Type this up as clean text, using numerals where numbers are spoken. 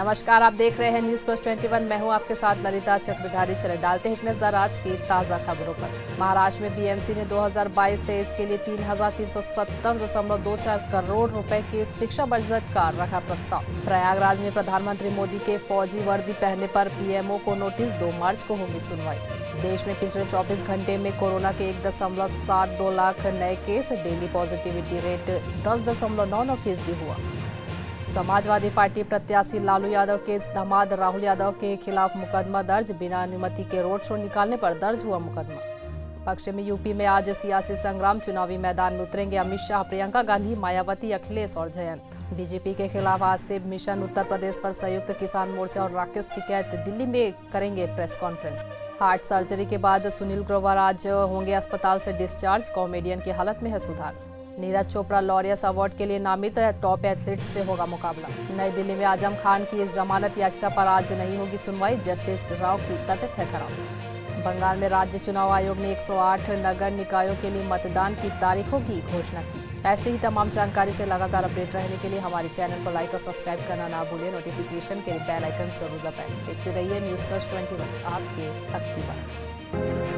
नमस्कार, आप देख रहे हैं न्यूज प्लस 21। मैं हूं आपके साथ ललिता चक्रधारी। चले डालते हैं एक नजर आज की ताजा खबरों पर। महाराष्ट्र में बीएमसी ने 2022-23 के लिए 3,370.24 करोड़ रुपए के शिक्षा बजट का रखा प्रस्ताव। प्रयागराज में प्रधानमंत्री मोदी के फौजी वर्दी पहनने पर पीएमओ को नोटिस। 2 मार्च को होगी सुनवाई। देश में पिछले 24 घंटे में कोरोना के 1.72 लाख नए केस। डेली पॉजिटिविटी रेट 10.99% हुआ। समाजवादी पार्टी प्रत्याशी लालू यादव के दामाद राहुल यादव के खिलाफ मुकदमा दर्ज। बिना अनुमति के रोड शो निकालने पर दर्ज हुआ मुकदमा। पश्चिमी यूपी में आज सियासी संग्राम। चुनावी मैदान में उतरेंगे अमित शाह, प्रियंका गांधी, मायावती, अखिलेश और जयंत। बीजेपी के खिलाफ आज से मिशन उत्तर प्रदेश पर संयुक्त किसान मोर्चा और राकेश टिकैत दिल्ली में करेंगे प्रेस कॉन्फ्रेंस। हार्ट सर्जरी के बाद सुनील ग्रोवर आज होंगे अस्पताल से डिस्चार्ज। कॉमेडियन की हालत में है सुधार। नीरज चोपड़ा लॉरियस अवार्ड के लिए नामित। टॉप एथलीट से होगा मुकाबला। नई दिल्ली में आजम खान की जमानत याचिका पर आज नहीं होगी सुनवाई। जस्टिस राव की तबीयत है खराब। बंगाल में राज्य चुनाव आयोग ने 108 नगर निकायों के लिए मतदान की तारीखों की घोषणा की। ऐसे ही तमाम जानकारी से लगातार अपडेट रहने के लिए हमारे चैनल को लाइक और सब्सक्राइब करना ना भूलें। नोटिफिकेशन के लिए बेल आइकन जरूर दबाएं। देखते रहिए न्यूज प्लस 21, आपके हक की बात।